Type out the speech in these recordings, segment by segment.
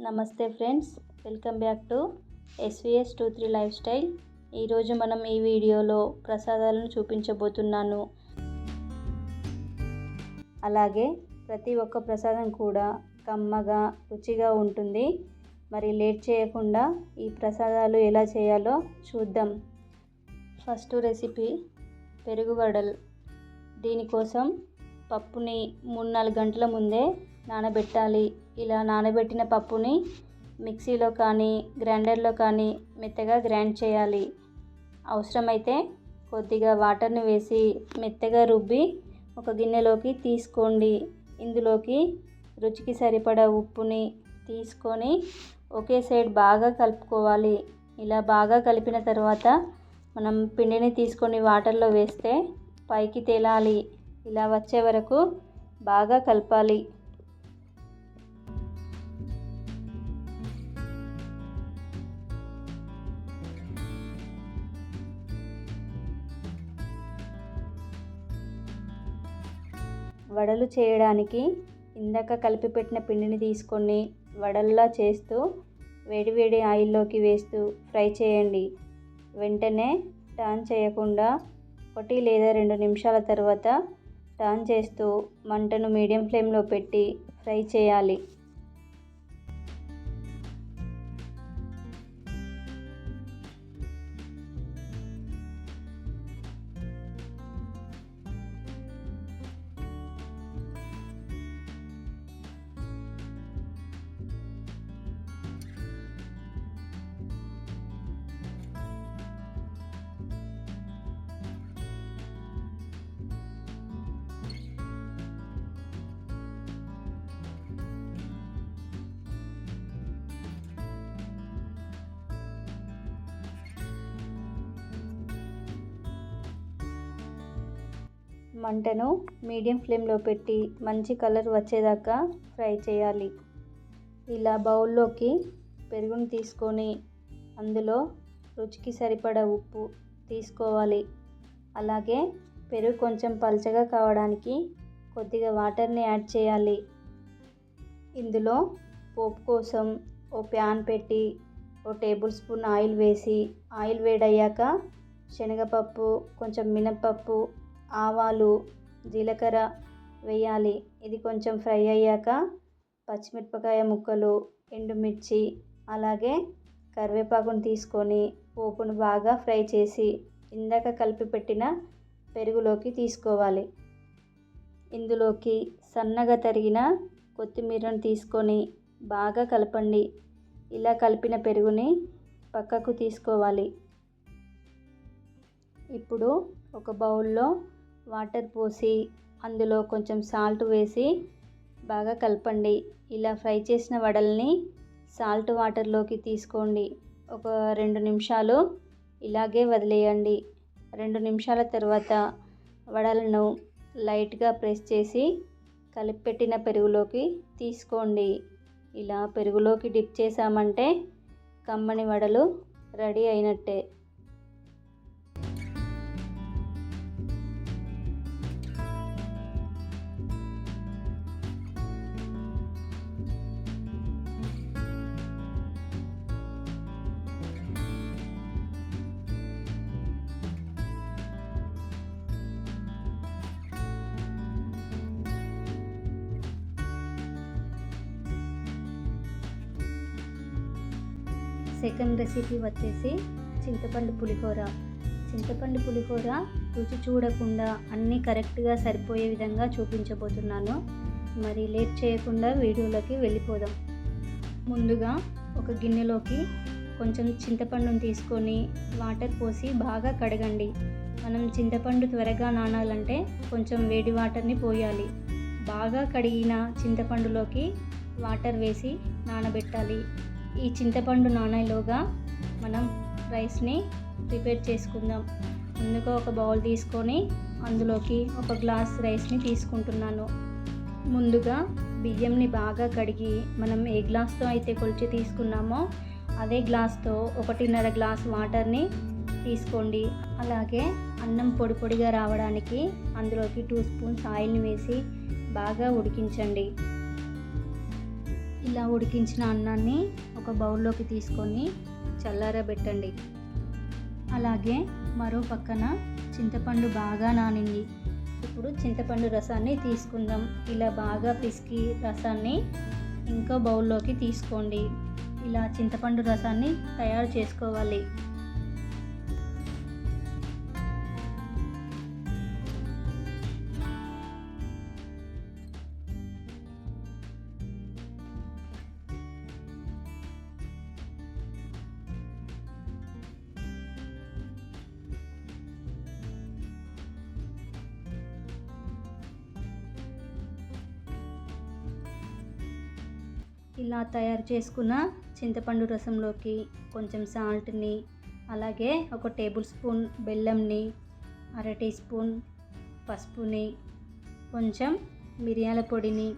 నమస్తే friends, welcome back to SVS23 life style. ఈరోజు మనం ఈ వీడియోలో ప్రసాదాలను చూపించబోతున్నాను. అలాగే ప్రతి ఒక్క ప్రసాదం కూడా కమ్మగా రుచిగా ఉంటుంది. మరి లేట్ చేయకుండా ఈ ప్రసాదాలు ఎలా చేయాలో చూద్దాం. ఫస్ట్ రెసిపీ పెరుగు వడలు. దీనికోసం పప్పుని 3-4 గంటల ముందే నానబెట్టాలి. ఇలా నానబెట్టిన పప్పుని మిక్సీలో కానీ గ్రైండర్లో కానీ మెత్తగా గ్రైండ్ చేయాలి. అవసరమైతే కొద్దిగా వాటర్ని వేసి మెత్తగా రుబ్బి ఒక గిన్నెలోకి తీసుకోండి. ఇందులోకి రుచికి సరిపడా ఉప్పుని తీసుకొని ఒకే సైడ్ బాగా కలుపుకోవాలి. ఇలా బాగా కలిపిన తర్వాత మనం పిండిని తీసుకొని వాటర్లో వేస్తే పైకి తేలాలి. ఇలా వచ్చే వరకు బాగా కలపాలి. వడలు చేయడానికి ఇందాక కలిపి పెట్టిన పిండిని తీసుకొని వడల్లా చేస్తూ వేడివేడి ఆయిల్లోకి వేస్తూ ఫ్రై చేయండి. వెంటనే టర్న్ చేయకుండా 1 లేదా 2 నిమిషాల తర్వాత టర్న్ చేస్తూ మంటను మీడియం ఫ్లేమ్లో పెట్టి ఫ్రై చేయాలి. మంటను మీడియం ఫ్లేమ్లో పెట్టి మంచి కలర్ వచ్చేదాకా ఫ్రై చేయాలి. ఇలా బౌల్లోకి పెరుగును తీసుకొని అందులో రుచికి సరిపడా ఉప్పు తీసుకోవాలి. అలాగే పెరుగు కొంచెం పల్చగా కావడానికి కొద్దిగా వాటర్ని యాడ్ చేయాలి. ఇందులో పోపు కోసం ఓ ప్యాన్ పెట్టి 1 టేబుల్ స్పూన్ ఆయిల్ వేసి ఆయిల్ వేడయ్యాక శనగపప్పు, కొంచెం మినప్పప్పు, ఆవాలు, జీలకర్ర వేయాలి. ఇది కొంచెం ఫ్రై అయ్యాక పచ్చిమిరపకాయ ముక్కలు, ఎండుమిర్చి, అలాగే కరివేపాకును తీసుకొని పోపును బాగా ఫ్రై చేసి ఇందాక కలిపి పెట్టిన పెరుగులోకి తీసుకోవాలి. ఇందులోకి సన్నగా తరిగిన కొత్తిమీరను తీసుకొని బాగా కలపండి. ఇలా కలిపిన పెరుగుని పక్కకు తీసుకోవాలి. ఇప్పుడు ఒక బౌల్లో వాటర్ పోసి అందులో కొంచెం సాల్ట్ వేసి బాగా కలపండి. ఇలా ఫ్రై చేసిన వడల్ని సాల్ట్ వాటర్లోకి తీసుకోండి. ఒక 2 నిమిషాలు ఇలాగే వదిలేయండి. 2 నిమిషాల తర్వాత వడలను లైట్గా ప్రెస్ చేసి కలిపెట్టిన పెరుగులోకి తీసుకోండి. ఇలా పెరుగులోకి డిప్ చేసామంటే కమ్మని వడలు రెడీ అయినట్టే. సెకండ్ రెసిపీ వచ్చేసి చింతపండు పులిహోర. చింతపండు పులిహోర రుచి చూడకుండా అన్నీ కరెక్ట్గా సరిపోయే విధంగా చూపించబోతున్నాను. మరి లేట్ చేయకుండా వీడియోలోకి వెళ్ళిపోదాం. ముందుగా ఒక గిన్నెలోకి కొంచెం చింతపండును తీసుకొని వాటర్ పోసి బాగా కడగండి. మనం చింతపండు త్వరగా నానాలంటే కొంచెం వేడి వాటర్ని పోయాలి. బాగా కడిగిన చింతపండులోకి వాటర్ వేసి నానబెట్టాలి. ఈ చింతపండు నానేలోగా మనం రైస్ని ప్రిపేర్ చేసుకుందాం. ముందుగా ఒక బౌల్ తీసుకొని అందులోకి 1 గ్లాస్ రైస్ని తీసుకుంటున్నాను. ముందుగా బియ్యంని బాగా కడిగి మనం ఏ గ్లాస్తో అయితే కొలిచి తీసుకున్నామో అదే గ్లాస్తో 1.5 గ్లాస్ వాటర్ని తీసుకోండి. అలాగే అన్నం పొడి పొడిగా రావడానికి అందులోకి 2 స్పూన్స్ ఆయిల్ని వేసి బాగా ఉడికించండి. ఇలా ఉడికించిన అన్నాన్ని ఒక బౌల్లోకి తీసుకొని చల్లారబెట్టండి. అలాగే మరో పక్కన చింతపండు బాగా నానింది. ఇప్పుడు చింతపండు రసాన్ని తీసుకుందాం. ఇలా బాగా పిసికి రసాన్ని ఇంకో బౌల్లోకి తీసుకోండి. ఇలా చింతపండు రసాన్ని తయారు చేసుకోవాలి. ఇలా తయారు చేసుకున్న చింతపండు రసంలోకి కొంచెం సాల్ట్ని, అలాగే ఒక టేబుల్ స్పూన్ బెల్లంని, అర టీ స్పూన్ పసుపుని, కొంచెం మిరియాల పొడిని,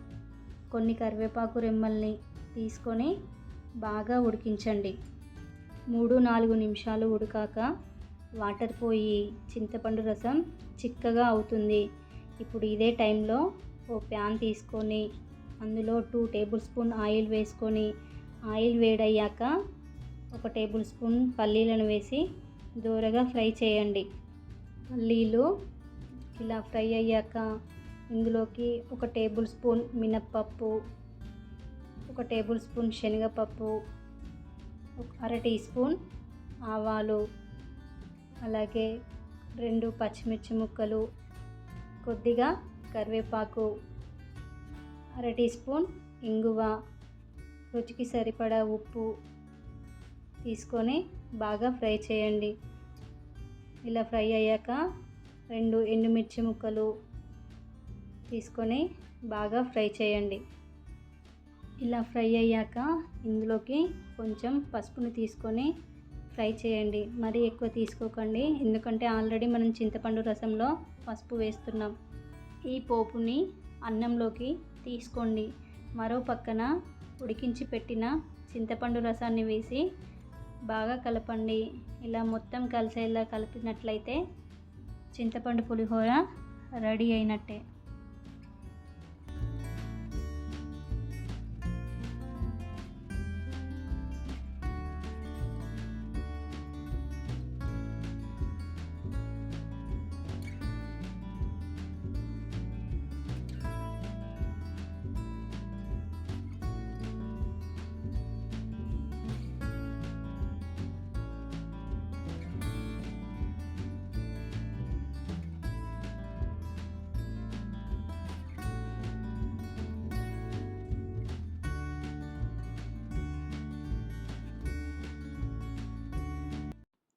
కొన్ని కరివేపాకు రెమ్మల్ని తీసుకొని బాగా ఉడికించండి. 3-4 నిమిషాలు ఉడికాక వాటర్ పోయి చింతపండు రసం చిక్కగా అవుతుంది. ఇప్పుడు ఇదే టైంలో ఓ ప్యాన్ తీసుకొని అందులో 2 టేబుల్ స్పూన్ ఆయిల్ వేసుకొని, ఆయిల్ వేడయ్యాక 1 టేబుల్ స్పూన్ పల్లీలను వేసి దూరగా ఫ్రై చేయండి. పల్లీలు ఇలా ఫ్రై అయ్యాక ఇందులోకి 1 టేబుల్ స్పూన్ మినప్పప్పు, 1 టేబుల్ స్పూన్ శనగపప్పు, అర టీ స్పూన్ ఆవాలు, అలాగే 2 పచ్చిమిర్చి ముక్కలు, కొద్దిగా కరివేపాకు, అర టీ స్పూన్ ఇంగువ, రుచికి సరిపడా ఉప్పు తీసుకొని బాగా ఫ్రై చేయండి. ఇలా ఫ్రై అయ్యాక 2 ఎండుమిర్చి ముక్కలు తీసుకొని బాగా ఫ్రై చేయండి. ఇలా ఫ్రై అయ్యాక ఇందులోకి కొంచెం పసుపుని తీసుకొని ఫ్రై చేయండి. మరీ ఎక్కువ తీసుకోకండి, ఎందుకంటే ఆల్రెడీ మనం చింతపండు రసంలో పసుపు వేస్తున్నాం. ఈ పోపుని అన్నంలోకి తీసుకోండి. మరో పక్కన ఉడికించి పెట్టిన చింతపండు రసాన్ని వేసి బాగా కలపండి. ఇలా మొత్తం కలిసేలా కలిపినట్లయితే చింతపండు పులిహోర రెడీ అయినట్టే.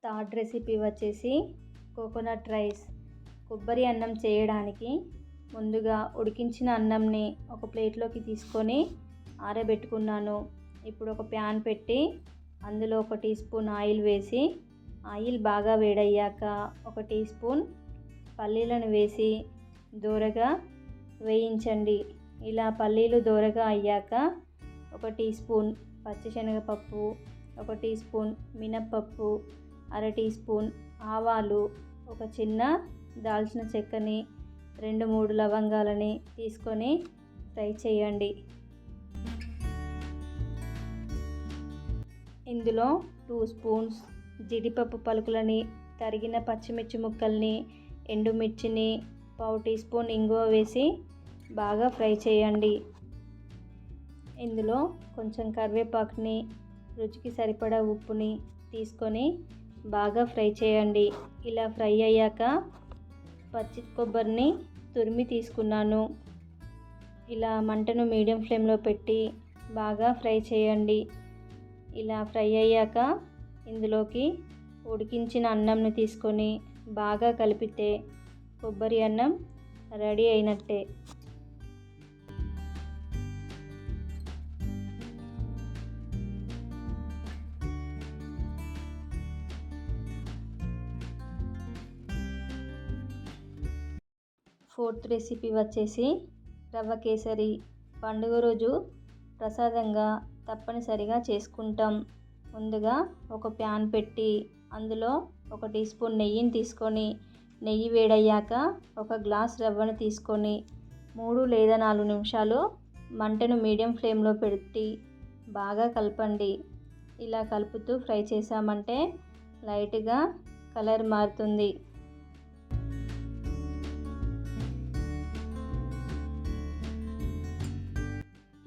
థర్డ్ రెసిపీ వచ్చేసి కోకోనట్ రైస్. కొబ్బరి అన్నం చేయడానికి ముందుగా ఉడికించిన అన్నంని ఒక ప్లేట్లోకి తీసుకొని ఆరబెట్టుకున్నాను. ఇప్పుడు ఒక ప్యాన్ పెట్టి అందులో 1 టీ స్పూన్ ఆయిల్ వేసి, ఆయిల్ బాగా వేడయ్యాక 1 టీ స్పూన్ పల్లీలను వేసి దూరగా వేయించండి. ఇలా పల్లీలు దూరగా అయ్యాక 1 టీ స్పూన్ పచ్చిశనగపప్పు, 1 టీ స్పూన్ మినప్పప్పు, అర టీ స్పూన్ ఆవాలు, ఒక చిన్న దాల్చిన చెక్కని, 2-3 లవంగాలని తీసుకొని ఫ్రై చేయండి. ఇందులో 2 స్పూన్స్ జీడిపప్పు పలుకులని, తరిగిన పచ్చిమిర్చి ముక్కల్ని, ఎండుమిర్చిని, పావు టీ స్పూన్ ఇంగువ వేసి బాగా ఫ్రై చేయండి. ఇందులో కొంచెం కరివేపాకుని, రుచికి సరిపడా ఉప్పుని తీసుకొని బాగా ఫ్రై చేయండి. ఇలా ఫ్రై అయ్యాక పచ్చి కొబ్బరిని తురిమి తీసుకున్నాను. ఇలా మంటను మీడియం ఫ్లేమ్లో పెట్టి బాగా ఫ్రై చేయండి. ఇలా ఫ్రై అయ్యాక ఇందులోకి ఉడికించిన అన్నంని తీసుకొని బాగా కలిపితే కొబ్బరి అన్నం రెడీ అయినట్టే. ఫోర్త్ రెసిపీ వచ్చేసి రవ్వ కేసరి. పండుగ రోజు ప్రసాదంగా తప్పనిసరిగా చేసుకుంటాం. ముందుగా ఒక ప్యాన్ పెట్టి అందులో 1 టీ స్పూన్ నెయ్యిని తీసుకొని, నెయ్యి వేడయ్యాక 1 గ్లాస్ రవ్వను తీసుకొని 3 లేదా 4 నిమిషాలు మంటను మీడియం ఫ్లేమ్లో పెట్టి బాగా కలపండి. ఇలా కలుపుతూ ఫ్రై చేసామంటే లైట్గా కలర్ మారుతుంది.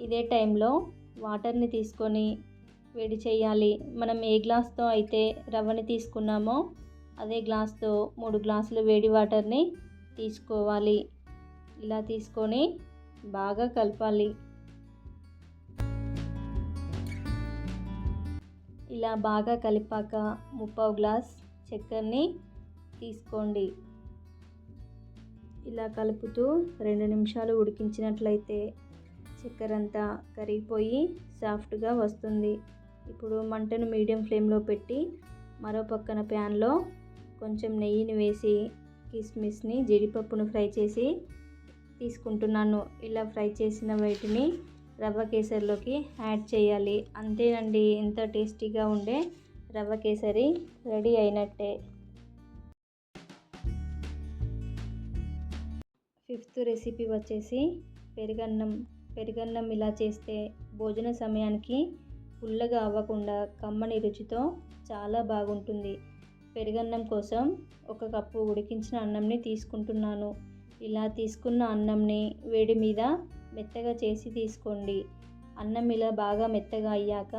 ఇదే టైంలో వాటర్ని తీసుకొని వేడి చేయాలి. మనం ఏ గ్లాస్తో అయితే రవ్వని తీసుకున్నామో అదే గ్లాస్తో 3 గ్లాసులు వేడి వాటర్ని తీసుకోవాలి. ఇలా తీసుకొని బాగా కలపాలి. ఇలా బాగా కలిపాక 3/4 గ్లాస్ చక్కెరని తీసుకోండి. ఇలా కలుపుతూ 2 నిమిషాలు ఉడికించినట్లయితే చక్కెర అంతా కరిగిపోయి సాఫ్ట్గా వస్తుంది. ఇప్పుడు మంటను మీడియం ఫ్లేమ్లో పెట్టి మరో పక్కన ప్యాన్లో కొంచెం నెయ్యిని వేసి కిస్మిస్ని జీడిపప్పును ఫ్రై చేసి తీసుకుంటున్నాను. ఇలా ఫ్రై చేసిన వీటిని రవ్వ కేసరిలోకి యాడ్ చేయాలి. అంతేనండి, ఎంతో టేస్టీగా ఉండే రవ్వ కేసరి రెడీ అయినట్టే. 5th రెసిపీ వచ్చేసి పెరుగన్నం ఇలా చేస్తే భోజన సమయానికి పుల్లగా అవ్వకుండా కమ్మని రుచితో చాలా బాగుంటుంది. పెరుగన్నం కోసం 1 కప్పు ఉడికించిన అన్నంని తీసుకుంటున్నాను. ఇలా తీసుకున్న అన్నంని వేడి మీద మెత్తగా చేసి తీసుకోండి. అన్నం ఇలా బాగా మెత్తగా అయ్యాక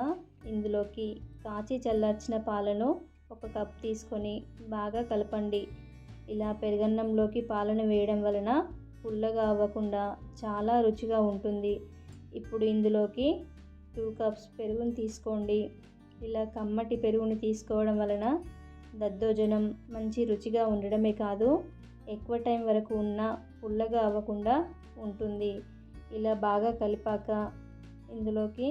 ఇందులోకి కాచి చల్లార్చిన పాలను 1 కప్ తీసుకొని బాగా కలపండి. ఇలా పెరుగన్నంలోకి పాలను వేయడం వలన పుల్లగా అవ్వకుండా చాలా రుచిగా ఉంటుంది. ఇప్పుడు ఇందులోకి 2 కప్స్ పెరుగుని తీసుకోండి. ఇలా కమ్మటి పెరుగుని తీసుకోవడం వలన దద్దోజనం మంచి రుచిగా ఉండడమే కాదు, ఎక్కువ టైం వరకు ఉన్న పుల్లగా అవ్వకుండా ఉంటుంది. ఇలా బాగా కలిపాక ఇందులోకి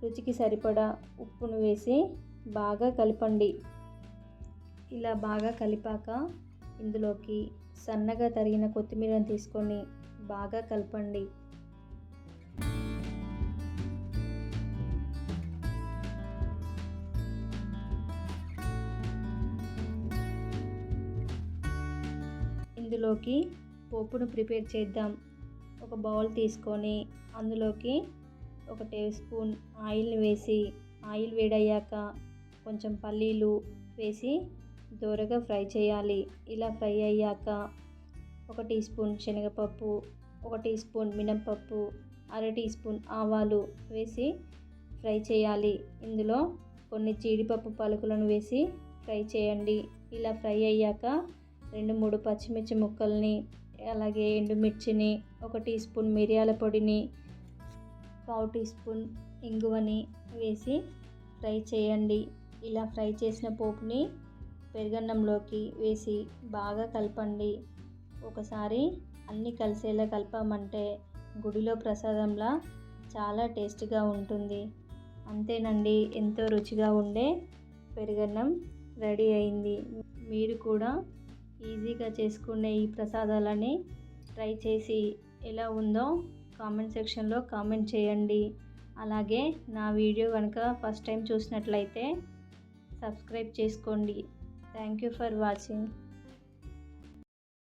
రుచికి సరిపడా ఉప్పును వేసి బాగా కలపండి. ఇలా బాగా కలిపాక ఇందులోకి సన్నగా తరిగిన కొత్తిమీరను తీసుకొని బాగా కలపండి. ఇందులోకి పోపును ప్రిపేర్ చేద్దాం. ఒక బౌల్ తీసుకొని అందులోకి 1 టేబుల్ స్పూన్ ఆయిల్ని వేసి ఆయిల్ వేడయ్యాక కొంచెం పల్లీలు వేసి దోరగా ఫ్రై చేయాలి. ఇలా ఫ్రై అయ్యాక 1 టీ స్పూన్ శనగపప్పు, 1 టీ స్పూన్ మినపప్పు, 1/2 టీ స్పూన్ ఆవాలు వేసి ఫ్రై చేయాలి. ఇందులో కొన్ని జీడిపప్పు పలుకులను వేసి ఫ్రై చేయండి. ఇలా ఫ్రై అయ్యాక 2-3 పచ్చిమిర్చి ముక్కల్ని, అలాగే ఎండుమిర్చిని, 1 టీ స్పూన్ మిరియాల పొడిని, 1/4 టీ స్పూన్ ఇంగువని వేసి ఫ్రై చేయండి. ఇలా ఫ్రై చేసిన పోపుని పెరుగన్నంలోకి వేసి బాగా కలపండి. ఒకసారి అన్నీ కలిసేలా కలిపామంటే గుడిలో ప్రసాదంలా చాలా టేస్ట్గా ఉంటుంది. అంతేనండి, ఎంతో రుచిగా ఉండే పెరుగన్నం రెడీ అయింది. మీరు కూడా ఈజీగా చేసుకునే ఈ ప్రసాదాలని ట్రై చేసి ఎలా ఉందో కామెంట్ సెక్షన్లో కామెంట్ చేయండి. అలాగే నా వీడియో కనుక ఫస్ట్ టైం చూసినట్లయితే సబ్స్క్రైబ్ చేసుకోండి. Thank you for watching.